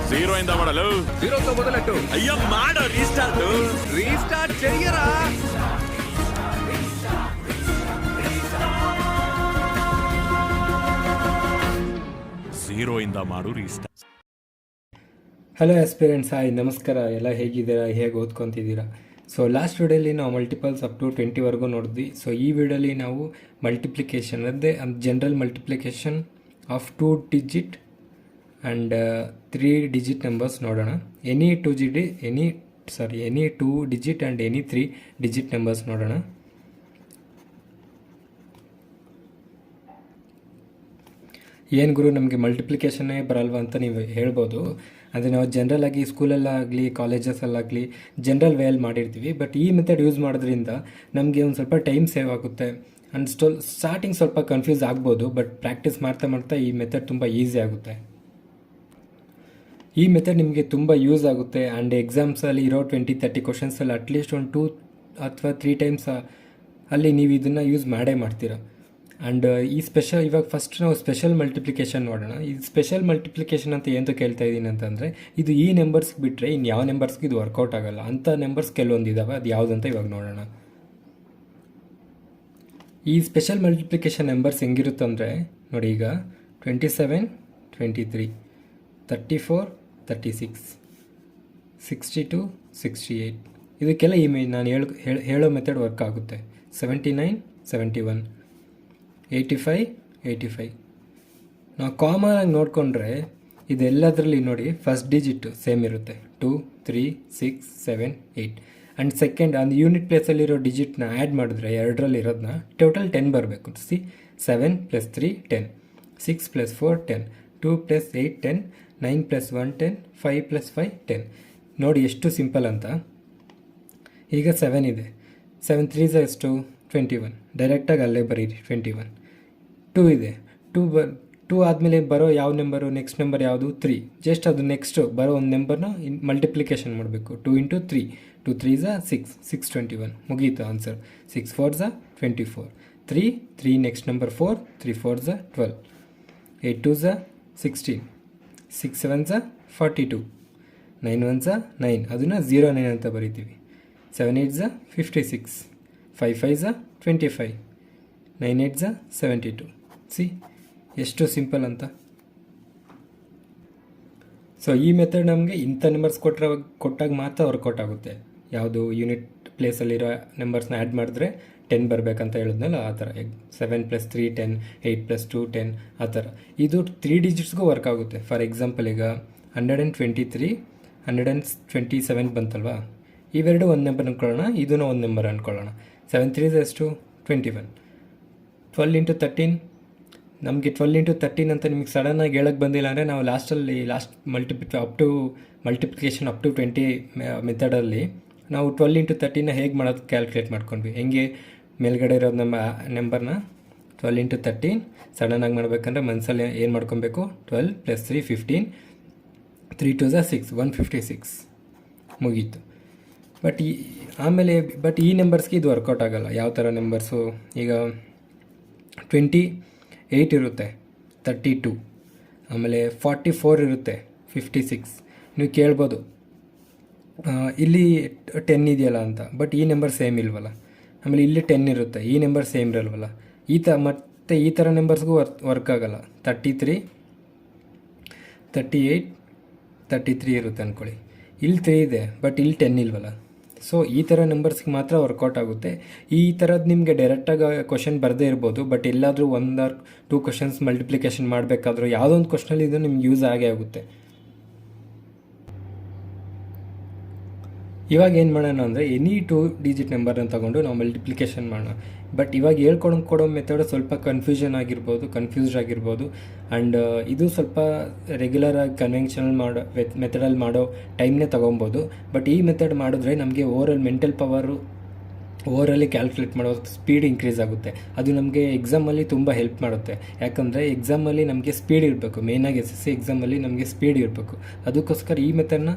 Zero అయిందా ಮಾಡಲು జీరోతో మొదలెట్టు. అయ్యో మాడ రీస్టార్ట్ చెయ్యరా. జీరో ಇಂದ ಮಾಡು ರೀಸ್ಟಾರ್ಟ್. ಹಲೋ ಆಸ್ಪಿರೆಂಟ್ಸ್, ಹಾಯ್ ನಮಸ್ಕಾರ. ಎಲ್ಲ ಹೇಗಿದ್ದೀರಾ, ಹೇಗೆ ಓದ್ಕೊತಿದ್ದೀರಾ? ಸೊ ಲಾಸ್ಟ್ ವಿಡಿಯೋಲಿ ನಾವು ಮಲ್ಟಿಪಲ್ಸ್ ಅಪ್ ಟು 20ವರೆಗೂ ನೋಡಿದ್ವಿ. ಸೊ ಈ ವಿಡಿಯೋಲಿ ನಾವು ಮಲ್ಟಿಪ್ಲಿಕೇಶನ್ ಅಂದರೆ general multiplication of 2 digit and 3 digit numbers ನೋಡೋಣ. Any 2 digit and any 3 digit numbers ನೋಡೋಣ. ಏನು ಗುರು ನಮಗೆ ಮಲ್ಟಿಪ್ಲಿಕೇಶನ್ನೇ ಬರಲ್ವಾ ಅಂತ ನೀವು ಹೇಳ್ಬೋದು. ಅಂದರೆ ನಾವು ಜನರಲಾಗಿ ಸ್ಕೂಲಲ್ಲಾಗಲಿ ಕಾಲೇಜಸಲ್ಲಾಗಲಿ ಜನರಲ್ ವೇಯಲ್ಲಿ ಮಾಡಿರ್ತೀವಿ. ಬಟ್ ಈ ಮೆಥಡ್ ಯೂಸ್ ಮಾಡೋದ್ರಿಂದ ನಮಗೆ ಒಂದು ಸ್ವಲ್ಪ ಟೈಮ್ ಸೇವ್ ಆಗುತ್ತೆ. ಆ್ಯಂಡ್ ಸ್ಟಾರ್ಟಿಂಗ್ ಸ್ವಲ್ಪ ಕನ್ಫ್ಯೂಸ್ ಆಗ್ಬೋದು, ಬಟ್ ಪ್ರಾಕ್ಟೀಸ್ ಮಾಡ್ತಾ ಮಾಡ್ತಾ ಈ ಮೆಥಡ್ ತುಂಬ ಈಸಿ ಆಗುತ್ತೆ. ಈ ಮೆಥಡ್ ನಿಮಗೆ ತುಂಬ ಯೂಸ್ ಆಗುತ್ತೆ. ಆ್ಯಂಡ್ ಎಕ್ಸಾಮ್ಸಲ್ಲಿ ಇರೋ 20-30 ಕ್ವಶನ್ಸಲ್ಲಿ ಅಟ್ಲೀಸ್ಟ್ ಒಂದು 2 ಅಥವಾ 3 ಟೈಮ್ಸ್ ಅಲ್ಲಿ ನೀವು ಇದನ್ನು ಯೂಸ್ ಮಾಡೇ ಮಾಡ್ತೀರಾ. ಆ್ಯಂಡ್ ಇವಾಗ ಫಸ್ಟ್ ನಾವು ಸ್ಪೆಷಲ್ ಮಲ್ಟಿಪ್ಲಿಕೇಶನ್ ನೋಡೋಣ. ಈ ಸ್ಪೆಷಲ್ ಮಲ್ಟಿಪ್ಲಿಕೇಶನ್ ಅಂತ ಏನು ಕೇಳ್ತಾ ಇದ್ದೀನಿ ಅಂತಂದರೆ, ಇದು ಈ ನಂಬರ್ಸ್ಗೆ ಬಿಟ್ಟರೆ ಇನ್ನು ಯಾವ ನಂಬರ್ಸ್ಗೆ ಇದು ವರ್ಕೌಟ್ ಆಗೋಲ್ಲ. ಅಂಥ ನಂಬರ್ಸ್ ಕೆಲವೊಂದು ಇದ್ದಾವೆ, ಅದು ಯಾವುದಂತ ಇವಾಗ ನೋಡೋಣ. ಈ ಸ್ಪೆಷಲ್ ಮಲ್ಟಿಪ್ಲಿಕೇಶನ್ ನಂಬರ್ಸ್ ಹೆಂಗಿರುತ್ತಂದರೆ ನೋಡಿ, ಈಗ 27, 23, 34, 36, 62, 68 ಇದಕ್ಕೆಲ್ಲ ನಾನು ಹೇಳೋ ಮೆಥಡ್ ವರ್ಕ್ ಆಗುತ್ತೆ. 79, 71, 85, 85 ನಾವು ಕಾಮನ್ ಆಗಿ ನೋಡಿಕೊಂಡ್ರೆ ಇದೆಲ್ಲದರಲ್ಲಿ ನೋಡಿ ಫಸ್ಟ್ ಡಿಜಿಟ್ ಸೇಮ್ ಇರುತ್ತೆ. 2, 3, 6, 7, 8 ಆ್ಯಂಡ್ ಸೆಕೆಂಡ್ ಒಂದು ಯೂನಿಟ್ ಪ್ಲೇಸಲ್ಲಿರೋ ಡಿಜಿಟ್ನ ಆ್ಯಡ್ ಮಾಡಿದ್ರೆ ಎರಡರಲ್ಲಿ ಇರೋದನ್ನ ಟೋಟಲ್ 10 ಬರಬೇಕು. 7 + 3 10, 6 + 4 10, 2 + 8 10, 9 + 1 10, 5 + 5 10. ನೋಡಿ ಎಷ್ಟು ಸಿಂಪಲ್ ಅಂತ. ಈಗ 7 ಇದೆ. 7 3 ಎಷ್ಟು 21, ಡೈರೆಕ್ಟಾಗಿ ಅಲ್ಲೇ ಬರೀರಿ 21. 2 ಇದೆ. 2 ಆದಮೇಲೆ ಬರೋ ಯಾವ ನಂಬರು, ನೆಕ್ಸ್ಟ್ ನಂಬರ್ ಯಾವುದು 3. ಜಸ್ಟ್ ಅದು ನೆಕ್ಸ್ಟ್ ಬರೋ ಒಂದು ನಂಬರ್ನ ಮಲ್ಟಿಪ್ಲಿಕೇಶನ್ ಮಾಡಬೇಕು. 2 × 3, 2 3 6, 621 ಮುಗೀತು ಆನ್ಸರ್. 6 4 24, 3 ನೆಕ್ಸ್ಟ್ ನಂಬರ್ 4, 3 4 12, 8 2 16, 6 7 42, 9 1 9 ಅದನ್ನು 09 ಅಂತ ಬರಿತೀವಿ. 7 8 56, 5 5 25, 9 8 72. ಎಷ್ಟು ಸಿಂಪಲ್ ಅಂತ. ಸೊ ಈ ಮೆಥಡ್ ನಮಗೆ ಇಂಥ ನಂಬರ್ಸ್ ಕೊಟ್ಟಾಗ ಮಾತ್ರ ವರ್ಕೌಟ್ ಆಗುತ್ತೆ. ಯಾವುದು ಯೂನಿಟ್ ಪ್ಲೇಸಲ್ಲಿರೋ ನಂಬರ್ಸ್ನ ಆ್ಯಡ್ ಮಾಡಿದ್ರೆ 10 ಬರಬೇಕಂತ ಹೇಳಿದ್ನಲ್ಲ, ಆ ಥರ. 7 + 3 10, 8 + 2 10 ಆ ಥರ. ಇದು 3 ಡಿಜಿಟ್ಸ್ಗೂ ವರ್ಕ್ ಆಗುತ್ತೆ. ಫಾರ್ ಎಕ್ಸಾಂಪಲ್ ಈಗ 123, 127 ಬಂತಲ್ವಾ, ಇವೆರಡು ಒಂದು ನಂಬರ್ ಅಂದ್ಕೊಳ್ಳೋಣ, ಇದನ್ನು ಒಂದು ನಂಬರ್ ಅಂದ್ಕೊಳ್ಳೋಣ. 7 3 ಎಷ್ಟು 21, 12 × 13 ನಮಗೆ 12 × 13 ಅಂತ ನಿಮಗೆ ಸಡನ್ನಾಗಿ ಹೇಳಕ್ಕೆ ಬಂದಿಲ್ಲ ಅಂದರೆ ನಾವು ಲಾಸ್ಟ್ ಮಲ್ಟಿಪ್ಲಿಕೇಶನ್ ಅಪ್ ಟು 20 ಮೆಥಡಲ್ಲಿ ನಾವು 12 × 13ನ ಹೇಗೆ ಮಾಡೋದು ಕ್ಯಾಲ್ಕುಲೇಟ್ ಮಾಡ್ಕೊಂಡ್ವಿ. ಹೆಂಗೆ ಮೇಲ್ಗಡೆ ಇರೋದು ನಮ್ಮ ನಂಬರ್ನ 12 × 13 ಸಡನ್ನಾಗಿ ಮಾಡಬೇಕಂದ್ರೆ ಮನಸ್ಸಲ್ಲಿ ಏನು ಮಾಡ್ಕೊಬೇಕು, 12 + 3 15, 3 2 6, 156 ಮುಗೀತು. ಬಟ್ ಈ ನಂಬರ್ಸ್ಗೆ ಇದು ವರ್ಕೌಟ್ ಆಗೋಲ್ಲ. ಯಾವ ಥರ ನಂಬರ್ಸು, ಈಗ 28 ಇರುತ್ತೆ, 32, ಆಮೇಲೆ 44 ಇರುತ್ತೆ, 56. ನೀವು ಕೇಳ್ಬೋದು ಇಲ್ಲಿ 10 ಇದೆಯಲ್ಲ ಅಂತ, ಬಟ್ ಈ ನಂಬರ್ ಸೇಮ್ ಇಲ್ವಲ್ಲ. ಆಮೇಲೆ ಇಲ್ಲಿ 10 ಇರುತ್ತೆ, ಈ ನಂಬರ್ ಸೇಮ್ ಇರಲ್ವಲ್ಲ. ಮತ್ತು ಈ ಥರ ನಂಬರ್ಸ್ಗೂ ವರ್ಕ್ ಆಗೋಲ್ಲ. 33, 38, 33 ಇರುತ್ತೆ ಅಂದ್ಕೊಳ್ಳಿ. ಇಲ್ಲಿ 3 ಇದೆ, ಬಟ್ ಇಲ್ಲಿ 10 ಇಲ್ವಲ್ಲ. ಸೊ ಈ ಥರ ನಂಬರ್ಸ್ಗೆ ಮಾತ್ರ ವರ್ಕೌಟ್ ಆಗುತ್ತೆ. ಈ ಥರದ್ದು ನಿಮಗೆ ಡೈರೆಕ್ಟಾಗಿ ಕ್ವಶನ್ ಬರದೇ ಇರ್ಬೋದು, ಬಟ್ ಎಲ್ಲಾದರೂ 1 or 2 ಕ್ವಶನ್ಸ್ ಮಲ್ಟಿಪ್ಲಿಕೇಶನ್ ಮಾಡಬೇಕಾದ್ರೂ ಯಾವುದೋ ಒಂದು ಕ್ವಶನಲ್ಲಿ ಇದು ನಿಮ್ಗೆ ಯೂಸ್ ಆಗೇ ಆಗುತ್ತೆ. ಇವಾಗ ಏನು ಮಾಡೋಣ ಅಂದರೆ, ಎನಿ 2 ಡಿಜಿಟ್ ನಂಬರ್ನ ತೊಗೊಂಡು ನಾವು ಮಲ್ಟಿಪ್ಲಿಕೇಶನ್ ಮಾಡೋಣ. ಬಟ್ ಇವಾಗ ಕೊಡೋ ಮೆಥಡ್ ಸ್ವಲ್ಪ ಕನ್ಫ್ಯೂಸ್ಡ್ ಆಗಿರ್ಬೋದು. ಆ್ಯಂಡ್ ಇದು ಸ್ವಲ್ಪ ರೆಗ್ಯುಲರಾಗಿ ಕನ್ವೆನ್ಷನಲ್ ಮೆಥಡಲ್ಲಿ ಮಾಡೋ ಟೈಮ್ನೇ ತೊಗೊಬೋದು. ಬಟ್ ಈ ಮೆಥಡ್ ಮಾಡಿದ್ರೆ ನಮಗೆ ಮೆಂಟಲ್ ಪವರು ಓವರಲ್ಲಿ ಕ್ಯಾಲ್ಕುಲೇಟ್ ಮಾಡೋ ಸ್ಪೀಡ್ ಇನ್ಕ್ರೀಸ್ ಆಗುತ್ತೆ. ಅದು ನಮಗೆ ಎಕ್ಸಾಮಲ್ಲಿ ತುಂಬ ಹೆಲ್ಪ್ ಮಾಡುತ್ತೆ. ಯಾಕಂದರೆ ಎಕ್ಸಾಮಲ್ಲಿ ನಮಗೆ ಸ್ಪೀಡ್ ಇರಬೇಕು. ಮೇಯ್ನಾಗಿ SSC ಎಕ್ಸಾಮಲ್ಲಿ ನಮಗೆ ಸ್ಪೀಡ್ ಇರಬೇಕು. ಅದಕ್ಕೋಸ್ಕರ ಈ ಮೆಥಡ್ನ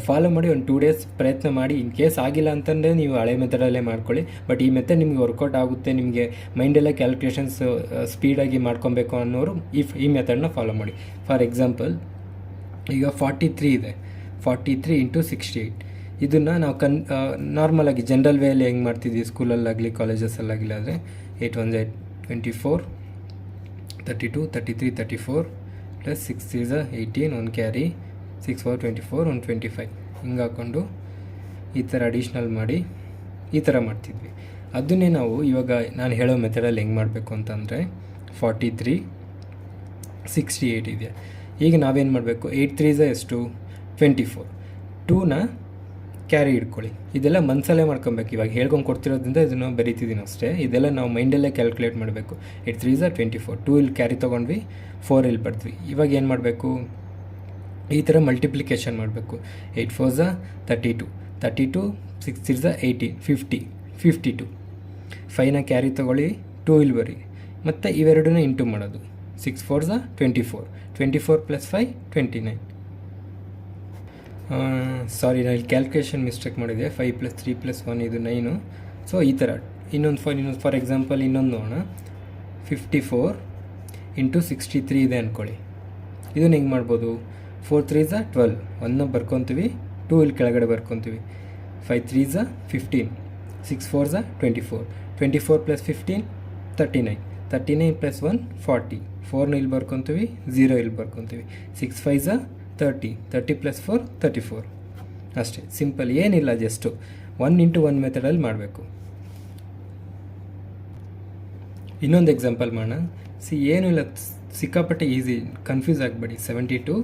ಫಾಲೋ ಮಾಡಿ ಒಂದು 2 days ಪ್ರಯತ್ನ ಮಾಡಿ. ಇನ್ ಕೇಸ್ ಆಗಿಲ್ಲ ಅಂತಂದರೆ ನೀವು ಹಳೆ ಮೆಥಡಲ್ಲೇ ಮಾಡ್ಕೊಳ್ಳಿ. ಬಟ್ ಈ ಮೆಥಡ್ ನಿಮಗೆ ವರ್ಕೌಟ್ ಆಗುತ್ತೆ, ನಿಮಗೆ ಮೈಂಡೆಲ್ಲ ಕ್ಯಾಲ್ಕುಲೇಷನ್ಸ್ ಸ್ಪೀಡಾಗಿ ಮಾಡ್ಕೊಬೇಕು ಅನ್ನೋರು ಈ ಮೆಥಡ್ನ ಫಾಲೋ ಮಾಡಿ. ಫಾರ್ ಎಕ್ಸಾಂಪಲ್ ಈಗ 43 ಇದೆ, 43 ಇಂಟು 68. ಇದನ್ನು ನಾವು ನಾರ್ಮಲಾಗಿ ಜನರಲ್ ವೇಯಲ್ಲಿ ಹೆಂಗೆ ಮಾಡ್ತಿದ್ವಿ ಸ್ಕೂಲಲ್ಲಾಗಲಿ ಕಾಲೇಜಸ್ಸಲ್ಲಾಗಲಿ ಆದರೆ 8 1 24, 32, 33, 34 ಪ್ಲಸ್ 6 3 18, 1 ಕ್ಯಾರಿ, 6 4 24, 1 25 ಹಿಂಗೆ ಹಾಕ್ಕೊಂಡು ಈ ಥರ ಅಡಿಷ್ನಲ್ ಮಾಡಿ ಈ ಥರ ಮಾಡ್ತಿದ್ವಿ. ಅದನ್ನೇ ನಾವು ಇವಾಗ ನಾನು ಹೇಳೋ ಮೆಥಡಲ್ಲಿ ಹೆಂಗೆ ಮಾಡಬೇಕು ಅಂತಂದರೆ 43 68 ಇದೆ. ಈಗ ನಾವೇನು ಮಾಡಬೇಕು, 8 3 ಎಷ್ಟು 24, 2ನ ಕ್ಯಾರಿ ಇಟ್ಕೊಳ್ಳಿ. ಇದೆಲ್ಲ ಮನಸ್ಸಲ್ಲೇ ಮಾಡ್ಕೊಬೇಕು. ಇವಾಗ ಹೇಳ್ಕೊಂಡು ಕೊಡ್ತಿರೋದ್ರಿಂದ ಇದನ್ನು ಬರೀತಿದ್ದೀನಿ ಅಷ್ಟೇ. ಇದೆಲ್ಲ ನಾವು ಮೈಂಡಲ್ಲೇ ಕ್ಯಾಲ್ಕುಲೇಟ್ ಮಾಡಬೇಕು. 8 3 24, 2 ಇಲ್ಲಿ ಕ್ಯಾರಿ ತೊಗೊಂಡ್ವಿ, 4 ಇಲ್ಲಿ ಬರ್ದ್ವಿ. ಇವಾಗ ಏನು ಮಾಡಬೇಕು, ಈ ಥರ ಮಲ್ಟಿಪ್ಲಿಕೇಶನ್ ಮಾಡಬೇಕು. 8 4 32, 32 6 3 18, 50, 52. 5ನ ಕ್ಯಾರಿ ತೊಗೊಳ್ಳಿ, 2 ಇಲ್ಲಿ ಬರಿ, ಮತ್ತು ಇವೆರಡನ್ನ ಇಂಟು ಮಾಡೋದು. 6 4 24, 24 + 5 29. ಸಾರಿ, ನಾನು ಇಲ್ಲಿ ಕ್ಯಾಲ್ಕುಲೇಷನ್ ಮಿಸ್ಟೇಕ್ ಮಾಡಿದೆ. 5 + 3 + 1 ಇದು 9. ಸೊ ಈ ಥರ ಇನ್ನೊಂದು ಫಾರ್ ಎಕ್ಸಾಂಪಲ್ ಇನ್ನೊಂದು ನೋಡೋಣ. 54 ಇಂಟು 63 ಇದೆ ಅಂದ್ಕೊಳ್ಳಿ. ಇದನ್ನು ಹೆಂಗೆ ಮಾಡ್ಬೋದು, 4 3 12, 1ನ ಬರ್ಕೊತೀವಿ, 2 ಇಲ್ಲಿ ಕೆಳಗಡೆ ಬರ್ಕೊತೀವಿ. 5 3 15, 6 4 24, 24 + 15 39, 39 + 1 40, 4ನ ಇಲ್ಲಿ ಬರ್ಕೊತೀವಿ, 0 ಇಲ್ಲಿ ಬರ್ಕೊತೀವಿ. 6 5 30, 30 + 4 34. ಅಷ್ಟೇ, ಸಿಂಪಲ್, ಏನಿಲ್ಲ, ಜಸ್ಟು 1 ಇಂಟು 1 ಮೆಥಡಲ್ಲಿ ಮಾಡಬೇಕು. ಇನ್ನೊಂದು ಎಕ್ಸಾಂಪಲ್ ಮಾಡೋಣ. ಏನೂ ಇಲ್ಲ, ಸಿಕ್ಕಾಪಟ್ಟೆ ಈಸಿ, ಕನ್ಫ್ಯೂಸ್ ಆಗಬೇಡಿ. 72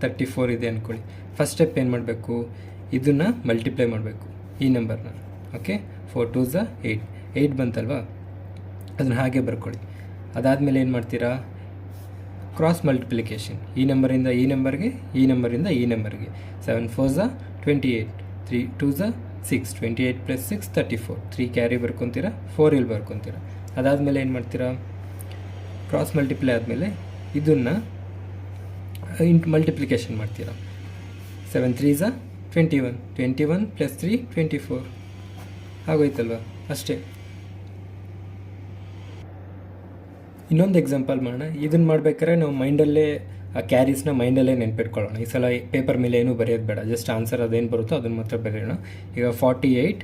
34 ಇದೆ ಅಂದ್ಕೊಳ್ಳಿ. ಫಸ್ಟ್ ಸ್ಟೆಪ್ ಏನು ಮಾಡಬೇಕು, ಇದನ್ನು ಮಲ್ಟಿಪ್ಲೈ ಮಾಡಬೇಕು ಈ ನಂಬರ್ನ. ಓಕೆ, 4 2 8, 8 ಬಂತಲ್ವಾ, ಅದನ್ನು ಹಾಗೆ ಬರ್ಕೊಳ್ಳಿ. ಅದಾದಮೇಲೆ ಏನು ಮಾಡ್ತೀರಾ, ಕ್ರಾಸ್ ಮಲ್ಟಿಪ್ಲಿಕೇಶನ್. ಈ ನಂಬರಿಂದ ಈ ನಂಬರ್ಗೆ, ಈ ನಂಬರಿಂದ ಈ ನಂಬರ್ಗೆ. 7 4 28, 3 2 6, 28 + 6 34, 3 ಕ್ಯಾರಿ ಬರ್ಕೊತೀರಾ, 4 ಇಲ್ಲಿ ಬರ್ಕೊತೀರಾ. ಅದಾದಮೇಲೆ ಏನು ಮಾಡ್ತೀರಾ, ಕ್ರಾಸ್ ಮಲ್ಟಿಪ್ಲೈ ಆದಮೇಲೆ ಇದನ್ನು ಮಲ್ಟಿಪ್ಲಿಕೇಶನ್ ಮಾಡ್ತೀರಾ. 7 3 21, 21 + 3 24 ಆಗೋಯ್ತಲ್ವ, ಅಷ್ಟೇ. ಇನ್ನೊಂದು ಎಕ್ಸಾಂಪಲ್ ಮಾಡೋಣ. ಇದನ್ನು ಮಾಡ್ಬೇಕಾದ್ರೆ ನಾವು ಮೈಂಡಲ್ಲೇ ಆ ಕ್ಯಾರೀಸ್ನ ಮೈಂಡಲ್ಲೇ ನೆನ್ಪಿಟ್ಕೊಳ್ಳೋಣ. ಈ ಸಲ ಪೇಪರ್ ಮೇಲೆ ಏನೂ ಬರೆಯೋದು ಬೇಡ, ಜಸ್ಟ್ ಆನ್ಸರ್ ಅದೇನು ಬರುತ್ತೋ ಅದನ್ನು ಮಾತ್ರ ಬರೆಯೋಣ. ಈಗ 48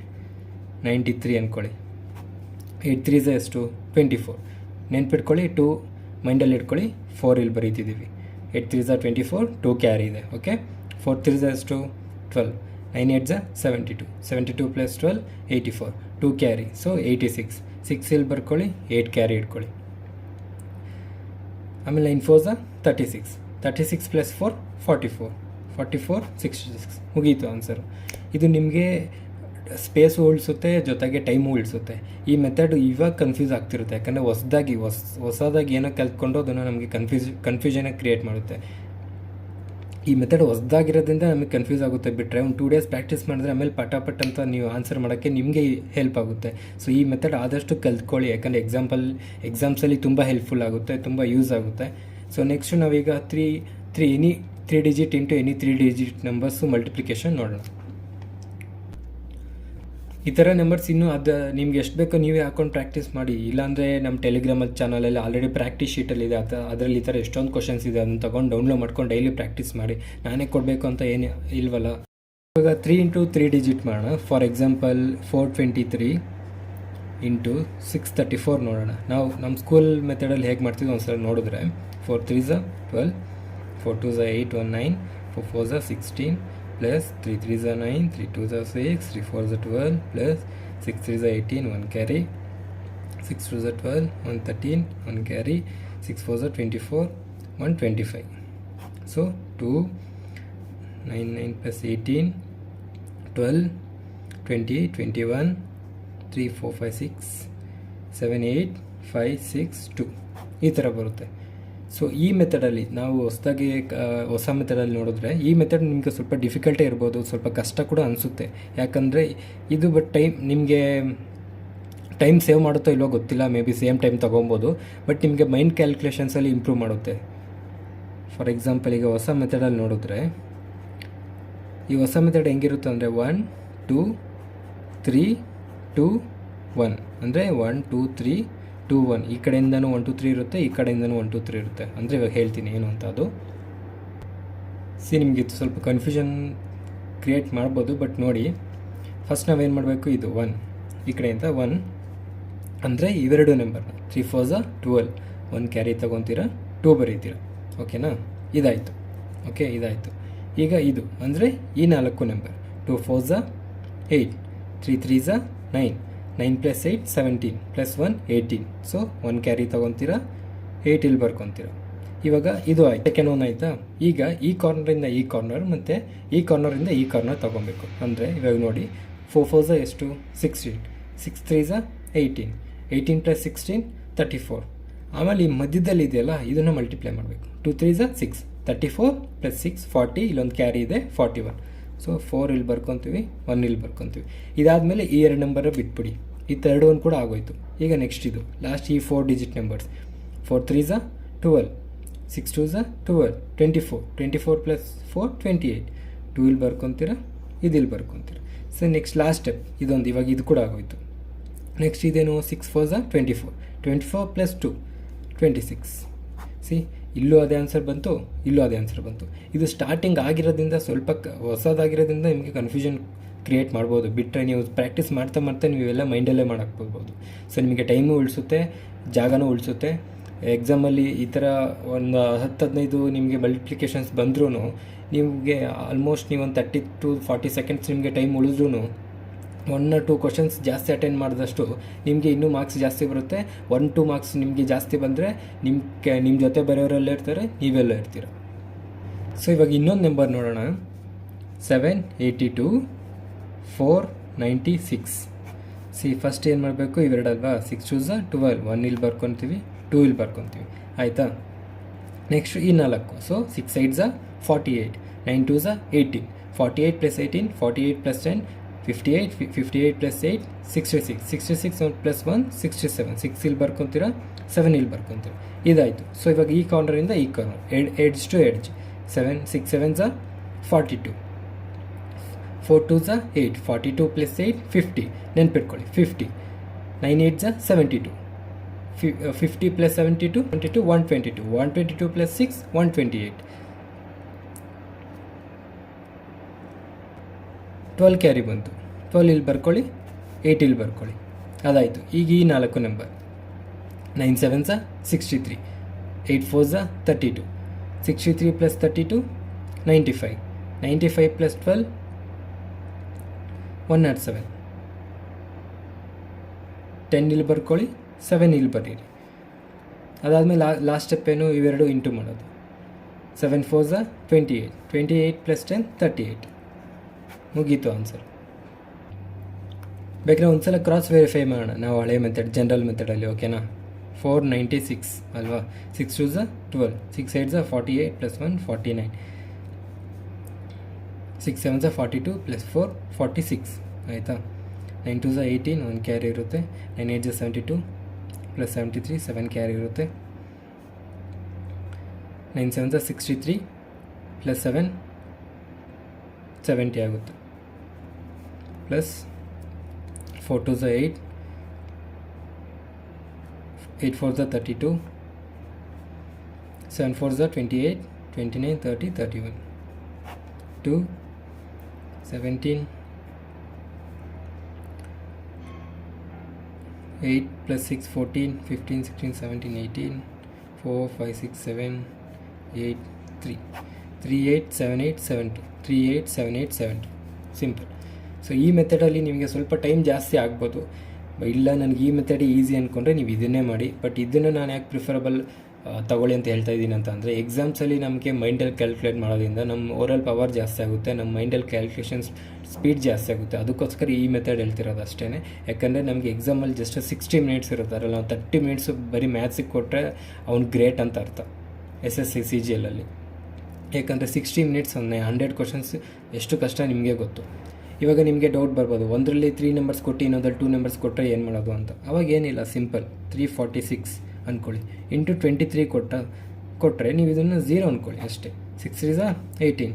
93 ಅಂದ್ಕೊಳ್ಳಿ. 8 3 ಎಷ್ಟು 24, ನೆನ್ಪಿಟ್ಕೊಳ್ಳಿ. 2 ಮೈಂಡಲ್ಲಿ ಇಟ್ಕೊಳ್ಳಿ, 4 ಇಲ್ಲಿ ಬರೀತಿದ್ದೀವಿ. 8 3 24, 2 ಕ್ಯಾರಿ ಇದೆ. ಓಕೆ, 4 3 ಎಷ್ಟು 12, 9 8 72, 72 + 12 84, 2 ಕ್ಯಾರಿ, ಸೊ 86. 6 ಇಲ್ಲಿ ಬರ್ಕೊಳ್ಳಿ, 8 ಕ್ಯಾರಿ ಇಟ್ಕೊಳ್ಳಿ. ಆಮೇಲೆ 9 4 36, 36 + 4 44, 44 66 ಮುಗೀತು ಆನ್ಸರು. ಇದು ನಿಮಗೆ ಸ್ಪೇಸು ಉಳಿಸುತ್ತೆ, ಜೊತೆಗೆ ಟೈಮು ಉಳಿಸುತ್ತೆ. ಈ ಮೆಥಡ್ ಇವಾಗ ಕನ್ಫ್ಯೂಸ್ ಆಗ್ತಿರುತ್ತೆ, ಯಾಕಂದರೆ ಹೊಸದಾಗಿ ಏನೋ ಕಲ್ತ್ಕೊಂಡು ಅದನ್ನು ನಮಗೆ ಕನ್ಫ್ಯೂಷನಾಗಿ ಕ್ರಿಯೇಟ್ ಮಾಡುತ್ತೆ. ಈ ಮೆಥಡ್ ಹೊಸದಾಗಿರೋದ್ರಿಂದ ನಮಗೆ ಕನ್ಫ್ಯೂಸ್ ಆಗುತ್ತೆ. ಬಿಟ್ಟರೆ ಒಂದು 2 ಡೇಸ್ ಪ್ರಾಕ್ಟೀಸ್ ಮಾಡಿದ್ರೆ ಆಮೇಲೆ ಪಟಾಪಟ್ ಅಂತ ನೀವು ಆನ್ಸರ್ ಮಾಡೋಕ್ಕೆ ನಿಮಗೆ ಹೆಲ್ಪ್ ಆಗುತ್ತೆ. ಸೊ ಈ ಮೆಥಡ್ ಆದಷ್ಟು ಕಲ್ತ್ಕೊಳ್ಳಿ, ಯಾಕಂದರೆ ಎಕ್ಸಾಮ್ಸಲ್ಲಿ ತುಂಬ ಹೆಲ್ಪ್ಫುಲ್ ಆಗುತ್ತೆ, ತುಂಬ ಯೂಸ್ ಆಗುತ್ತೆ. ಸೊ ನೆಕ್ಸ್ಟು ನಾವೀಗ 3 digit into any 3 digit numbers multiplication ನೋಡೋಣ. ಈ ಥರ ನಂಬರ್ಸ್ ಇನ್ನೂ ಅದು ನಿಮ್ಗೆ ಎಷ್ಟು ಬೇಕೋ ನೀವೇ ಹಾಕೊಂಡು ಪ್ರಾಕ್ಟೀಸ್ ಮಾಡಿ. ಇಲ್ಲಾಂದರೆ ನಮ್ಮ ಟೆಲಿಗ್ರಾಮಲ್ಲಿ ಚಾನಲಲ್ಲಿ ಆಲ್ರೆಡಿ ಪ್ರಾಕ್ಟೀಸ್ ಶೀಟಲ್ಲಿದೆ, ಅದರಲ್ಲಿ ಈ ಥರ ಎಷ್ಟೊಂದು ಕ್ವಶನ್ಸ್ ಇದೆ, ಅದನ್ನು ತೊಗೊಂಡು ಡೌನ್ಲೋಡ್ ಮಾಡ್ಕೊಂಡು ಡೈಲಿ ಪ್ರಾಕ್ಟೀಸ್ ಮಾಡಿ. ನಾನೇ ಕೊಡಬೇಕು ಅಂತ ಏನು ಇಲ್ವಲ್ಲ. ಇವಾಗ 3 ಇಂಟು 3 ಡಿಜಿಟ್ ಮಾಡೋಣ. ಫಾರ್ ಎಕ್ಸಾಂಪಲ್ 423 ಇಂಟು 634 ನೋಡೋಣ. ನಾವು ನಮ್ಮ ಸ್ಕೂಲ್ ಮೆಥಡಲ್ಲಿ ಹೇಗೆ ಮಾಡ್ತಿದ್ವಿ ಒಂದ್ಸಲ ನೋಡಿದ್ರೆ 4 3 12, 4 2 8 1 9, 4 4 16 plus 3 3 9, 3 2 6, 3 4 12 plus 6 3 18, 1 carry, 6 2 12, 1 13, 1 carry, 6 4 24, 1 25. So 2 9 9 plus 18, 12, 20, 21, 3 4 5 6, 7 8 5 6 2 ಈ ಥರ ಬರುತ್ತೆ. ಸೊ ಈ ಮೆಥಡಲ್ಲಿ ನಾವು ಹೊಸ ಮೆಥಡಲ್ಲಿ ನೋಡಿದ್ರೆ ಈ ಮೆಥಡ್ ನಿಮಗೆ ಸ್ವಲ್ಪ ಡಿಫಿಕಲ್ಟೇ ಇರ್ಬೋದು, ಸ್ವಲ್ಪ ಕಷ್ಟ ಕೂಡ ಅನಿಸುತ್ತೆ. ಯಾಕಂದರೆ ಇದು ನಿಮಗೆ ಟೈಮ್ ಸೇವ್ ಮಾಡುತ್ತೋ ಇಲ್ಲೋ ಗೊತ್ತಿಲ್ಲ, ಮೇ ಬಿ ಸೇಮ್ ಟೈಮ್ ತೊಗೊಬೋದು, ಬಟ್ ನಿಮಗೆ ಮೈಂಡ್ ಕ್ಯಾಲ್ಕುಲೇಷನ್ಸಲ್ಲಿ ಇಂಪ್ರೂವ್ ಮಾಡುತ್ತೆ. ಫಾರ್ ಎಕ್ಸಾಂಪಲ್ ಈಗ ಹೊಸ ಮೆಥಡಲ್ಲಿ ನೋಡಿದ್ರೆ ಈ ಹೊಸ ಮೆಥಡ್ ಹೆಂಗಿರುತ್ತೆ ಅಂದರೆ 1 2 3 2 1 ಅಂದರೆ 1 2 3 2 1 ಈ ಕಡೆಯಿಂದನೂ 1 2 3 ಇರುತ್ತೆ, ಈ ಕಡೆಯಿಂದನೂ 1 2 3 ಇರುತ್ತೆ. ಅಂದರೆ ಇವಾಗ ಹೇಳ್ತೀನಿ ಏನು ಅಂತ. ಅದು ನಿಮಗೆ ಸ್ವಲ್ಪ ಕನ್ಫ್ಯೂಷನ್ ಕ್ರಿಯೇಟ್ ಮಾಡ್ಬೋದು, ಬಟ್ ನೋಡಿ ಫಸ್ಟ್ ನಾವೇನು ಮಾಡಬೇಕು, ಇದು 1 ಈ ಕಡೆಯಿಂದ 1 ಅಂದರೆ ಇವೆರಡು ನಂಬರ್ 3 4 12 1 ಕ್ಯಾರಿ ತೊಗೊತೀರಾ 2 ಬರೀತೀರಾ. ಓಕೆನಾ, ಇದಾಯಿತು. ಓಕೆ, ಇದಾಯಿತು. ಈಗ ಇದು ಅಂದರೆ ಈ 4 ನಂಬರ್ 2 4 8 3 3 9 9 + 8 17 + 1 18. ಸೊ 1 ಕ್ಯಾರಿ ತೊಗೊತೀರಾ 8 ಇಲ್ಲಿ ಬರ್ಕೊತೀರಾ. ಇವಾಗ ಇದು ಆಯ್ತು, ಸೆಕೆಂಡ್ ಒನ್ ಆಯಿತಾ. ಈಗ ಈ ಕಾರ್ನರಿಂದ ಈ ಕಾರ್ನರ್ ಮತ್ತು ಈ ಕಾರ್ನರಿಂದ ಈ ಕಾರ್ನರ್ ತೊಗೊಬೇಕು. ಅಂದರೆ ಇವಾಗ ನೋಡಿ 4 4 ಎಷ್ಟು 16 6 3 18 18 + 16 34. ಆಮೇಲೆ ಈ ಮಧ್ಯದಲ್ಲಿ ಇದೆಯಲ್ಲ ಇದನ್ನು ಮಲ್ಟಿಪ್ಲೈ ಮಾಡಬೇಕು. 2 3 6 34 + 6 40. ಇಲ್ಲೊಂದು ಕ್ಯಾರಿ ಇದೆ 41. ಸೊ 4 ಇಲ್ಲಿ ಬರ್ಕೊತೀವಿ 1 ಇಲ್ಲಿ ಬರ್ಕೊತೀವಿ. ಇದಾದಮೇಲೆ ಈ 2 ನಂಬರ್ ಬಿಟ್ಬಿಡಿ, ಈ ಥರ್ಡ್ ಒನ್ ಕೂಡ ಆಗೋಯ್ತು. ಈಗ ನೆಕ್ಸ್ಟ್ ಇದು ಲಾಸ್ಟ್ ಈ 4 ಡಿಜಿಟ್ ನಂಬರ್ಸ್ 4 3 12 6 2 12 24 24 + 4 28 2 ಇಲ್ಲಿ ಬರ್ಕೊತೀರಾ, ಇದು ಇಲ್ಲಿ ಬರ್ಕೊತೀರಾ. ಸೊ ನೆಕ್ಸ್ಟ್ ಲಾಸ್ಟ್ ಸ್ಟೆಪ್ ಇದೊಂದು, ಇವಾಗ ಇದು ಕೂಡ ಆಗೋಯ್ತು. ನೆಕ್ಸ್ಟ್ ಇದೇನು 6 4 24 24 + 2 26. ಇಲ್ಲೂ ಅದೇ ಆನ್ಸರ್ ಬಂತು, ಇಲ್ಲೂ ಅದೇ ಆನ್ಸರ್ ಬಂತು. ಇದು ಸ್ಟಾರ್ಟಿಂಗ್ ಆಗಿರೋದ್ರಿಂದ ಸ್ವಲ್ಪ ಹೊಸದಾಗಿರೋದ್ರಿಂದ ನಿಮಗೆ ಕನ್ಫ್ಯೂಷನ್ ಕ್ರಿಯೇಟ್ ಮಾಡ್ಬೋದು. ಬಿಟ್ಟರೆ ನೀವು ಪ್ರಾಕ್ಟೀಸ್ ಮಾಡ್ತಾ ಮಾಡ್ತಾ ನೀವು ಇವೆಲ್ಲ ಮೈಂಡಲ್ಲೇ ಮಾಡೋಕ್ಕೋಗ್ಬೋದು. ಸೊ ನಿಮಗೆ ಟೈಮು ಉಳಿಸುತ್ತೆ, ಜಾಗನೂ ಉಳಿಸುತ್ತೆ. ಎಕ್ಸಾಮಲ್ಲಿ ಈ ಥರ ಒಂದು 10-15 ನಿಮಗೆ ಮಲ್ಟಿಪ್ಲಿಕೇಶನ್ಸ್ ಬಂದ್ರೂ ನಿಮಗೆ ಆಲ್ಮೋಸ್ಟ್ ನೀವು ಒಂದು 30 to 40 ಸೆಕೆಂಡ್ಸ್ ನಿಮಗೆ ಟೈಮ್ ಉಳಿದ್ರೂ 1 or 2 ಕ್ವಶನ್ಸ್ ಜಾಸ್ತಿ ಅಟೆಂಡ್ ಮಾಡಿದಷ್ಟು ನಿಮಗೆ ಇನ್ನೂ ಮಾರ್ಕ್ಸ್ ಜಾಸ್ತಿ ಬರುತ್ತೆ. 1-2 ಮಾರ್ಕ್ಸ್ ನಿಮಗೆ ಜಾಸ್ತಿ ಬಂದರೆ ನಿಮ್ಮ ಜೊತೆ ಬರೆಯೋರೆಲ್ಲ ಇರ್ತಾರೆ, ನೀವೆಲ್ಲ ಇರ್ತೀರ. ಸೊ ಇವಾಗ ಇನ್ನೊಂದು ನಂಬರ್ ನೋಡೋಣ, 782 496. ಫಸ್ಟ್ ಏನು ಮಾಡಬೇಕು, ಇವೆರಡಲ್ವಾ 6 2 12 1 ಇಲ್ಲಿ ಬರ್ಕೊತೀವಿ 2 ಇಲ್ಲಿ ಬರ್ಕೊತೀವಿ, ಆಯಿತಾ. ನೆಕ್ಸ್ಟ್ ಈ 4. ಸೊ 6 8 48 9 2 18 48 + 18 48 + 10 58 58 + 8 66 66 + 1 67 6 ಇಲ್ಲಿ ಬರ್ಕೊತೀರಾ 7 ಇಲ್ಲಿ ಬರ್ಕೊತೀರಾ, ಇದಾಯಿತು. ಸೊ ಇವಾಗ ಈ ಕಾರ್ನರಿಂದ ಈ ಕಾರ್ನರ್ ಎಡ್ಜ್ ಟು ಎಡ್ಜ್ 7 6 7 42 4 2 8 42 + 8 50. ನೆನ್ಪಿಟ್ಕೊಳ್ಳಿ 50 9 8 72 50 + 72 22 122 122 + 6 128 12 ಕ್ಯಾರಿ ಬಂತು. 12 ಇಲ್ಲಿ ಬರ್ಕೊಳ್ಳಿ 8 ಇಲ್ಲಿ ಬರ್ಕೊಳ್ಳಿ, ಅದಾಯಿತು. ಈಗ ಈ 4 ನಂಬರ್ 9 7 63 8 4 32 63 + 32 95 95 + 12 107 10 ಇಲ್ಲಿ ಬರ್ಕೊಳ್ಳಿ 7 ಇಲ್ಲಿ ಬರೀರಿ. ಅದಾದಮೇಲೆ ಲಾಸ್ಟ್ ಸ್ಟೆಪ್ ಏನು, ಇವೆರಡು ಇಂಟು ಮಾಡೋದು. 7 4 28 28 + 10 38. ಮುಗೀತು ಆನ್ಸರ್. ಬೇಕಾದ್ರೆ ಒಂದ್ಸಲ ಕ್ರಾಸ್ ವೆರಿಫೈ ಮಾಡೋಣ ನಾವು ಹಳೆ ಮೆಥಡ್, ಜನರಲ್ ಮೆಥಡಲ್ಲಿ. ಓಕೆನಾ, 496 ಅಲ್ವಾ. 6 2 12 6 8 48 + 1 49 6 7 42 + 4 46, ಆಯಿತಾ. 9 2 18 1 ಕ್ಯಾರಿ ಇರುತ್ತೆ. 9 8 72 + 73 7 ಕ್ಯಾರಿ ಇರುತ್ತೆ. 9 7 63 + 7 70 ಆಗುತ್ತೆ. ಪ್ಲಸ್ 4 2 8 8 4 32 7 4 28 29 30 31 2 17 8 + 6 14 15 16 17 18 4 5 6 7 8 3 38 78 72 38 78 72. ಸಿಂಪಲ್. ಸೊ ಈ ಮೆಥಡಲ್ಲಿ ನಿಮಗೆ ಸ್ವಲ್ಪ ಟೈಮ್ ಜಾಸ್ತಿ ಆಗ್ಬೋದು. ಇಲ್ಲ ನನಗೆ ಈ ಮೆಥಡ್ ಈಸಿ ಅಂದ್ಕೊಂಡ್ರೆ ನೀವು ಇದನ್ನೇ ಮಾಡಿ. ಬಟ್ ಇದನ್ನು ನಾನು ಯಾಕೆ ಪ್ರಿಫರಬಲ್ ತಗೊಳ್ಳಿ ಅಂತ ಹೇಳ್ತಾ ಇದ್ದೀನಿ ಅಂತ ಅಂದರೆ, ಎಕ್ಸಾಮ್ಸಲ್ಲಿ ನಮಗೆ ಮೈಂಡಲ್ಲಿ ಕ್ಯಾಲ್ಕುಲೇಟ್ ಮಾಡೋದ್ರಿಂದ ನಮ್ಮ ಓರಲ್ ಪವರ್ ಜಾಸ್ತಿ ಆಗುತ್ತೆ, ನಮ್ಮ ಮೈಂಡಲ್ಲಿ ಕ್ಯಾಲ್ಕುಲೇಷನ್ ಸ್ಪೀಡ್ ಜಾಸ್ತಿ ಆಗುತ್ತೆ. ಅದಕ್ಕೋಸ್ಕರ ಈ ಮೆಥಡ್ ಹೇಳ್ತಿರೋದು ಅಷ್ಟೇ. ಯಾಕಂದರೆ ನಮಗೆ ಎಕ್ಸಾಮಲ್ಲಿ ಜಸ್ಟ್ 60 ಮಿನಿಟ್ಸ್ ಇರುತ್ತೆ, ಅದರಲ್ಲಿ ನಾವು 30 ಮಿನಿಟ್ಸು ಬರೀ ಮ್ಯಾಥ್ಸಿಗೆ ಕೊಟ್ಟರೆ ಅವ್ನು ಗ್ರೇಟ್ ಅಂತ ಅರ್ಥ SSC CGLಲ್ಲಿ. ಯಾಕಂದರೆ 60 ಮಿನಿಟ್ಸ್ 100 ಕ್ವಶನ್ಸ್ ಎಷ್ಟು ಕಷ್ಟ ನಿಮಗೆ ಗೊತ್ತು. ಇವಾಗ ನಿಮಗೆ ಡೌಟ್ ಬರ್ಬೋದು, ಒಂದರಲ್ಲಿ 3 ನಂಬರ್ಸ್ ಕೊಟ್ಟು ಇನ್ನೊಂದಲ್ಲಿ 2 ನಂಬರ್ಸ್ ಕೊಟ್ಟರೆ ಏನು ಮಾಡೋದು ಅಂತ. ಅವಾಗ ಏನಿಲ್ಲ, ಸಿಂಪಲ್ 346 ಅಂದ್ಕೊಳ್ಳಿ, ಇಂಟು 23 ಕೊಟ್ಟರೆ ನೀವು ಇದನ್ನು 0 ಅಂದ್ಕೊಳ್ಳಿ ಅಷ್ಟೇ. 6 3 18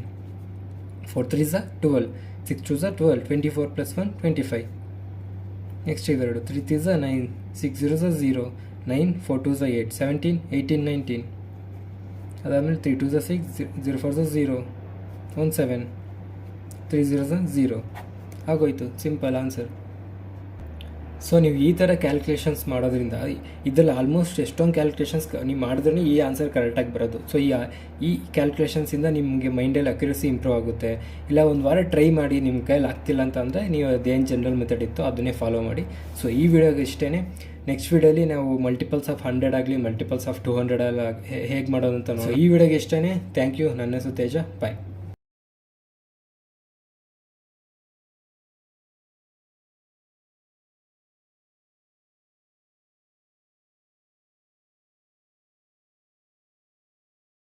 4 3 12 6 2 12 24 + 1 25. ನೆಕ್ಸ್ಟ್ ಇವೆರಡು 3 3 9 6 0 0 9 4 2 8 17 18 19. ಅದಾದಮೇಲೆ 3 2 6 0 4 0 17 3 0 0 ಆಗೋಯ್ತು, ಸಿಂಪಲ್ ಆನ್ಸರ್. ಸೊ ನೀವು ಈ ಥರ ಕ್ಯಾಲ್ಕುಲೇಷನ್ಸ್ ಮಾಡೋದ್ರಿಂದ ಇದರಲ್ಲಿ ಆಲ್ಮೋಸ್ಟ್ ಎಷ್ಟೊಂದು ಕ್ಯಾಲ್ಕುಲೇಷನ್ಸ್ ನೀವು ಮಾಡಿದ್ರೆ ಈ ಆನ್ಸರ್ ಕರೆಕ್ಟಾಗಿ ಬರೋದು. ಸೊ ಈ ಕ್ಯಾಲ್ಕುಲೇಷನ್ಸಿಂದ ನಿಮಗೆ ಮೈಂಡಲ್ಲಿ ಅಕ್ಯುರಸಿ ಇಂಪ್ರೂವ್ ಆಗುತ್ತೆ. ಇಲ್ಲ ಒಂದು ವಾರ ಟ್ರೈ ಮಾಡಿ, ನಿಮ್ಮ ಕೈಯಲ್ಲಿ ಆಗ್ತಿಲ್ಲ ಅಂತ ಅಂದರೆ ನೀವು ಅದೇನು ಜನರಲ್ ಮೆಥಡ್ ಇತ್ತು ಅದನ್ನೇ ಫಾಲೋ ಮಾಡಿ. ಸೊ ಈ ವಿಡಿಯೋಗೆ ಇಷ್ಟೇ. ನೆಕ್ಸ್ಟ್ ವಿಡಿಯೋಲಿ ನಾವು ಮಲ್ಟಿಪಲ್ಸ್ ಆಫ್ 100 ಆಗಲಿ ಮಲ್ಟಿಪಲ್ಸ್ ಆಫ್ 200 ಹೇಗೆ ಮಾಡೋದು ಅಂತ ನೋಡಿ. ಈ ವಿಡಿಯೋಗೆ ಇಷ್ಟೇ. Thank you. ನನ್ನ ಹೆಸರು ತೇಜ. ಬಾಯ್.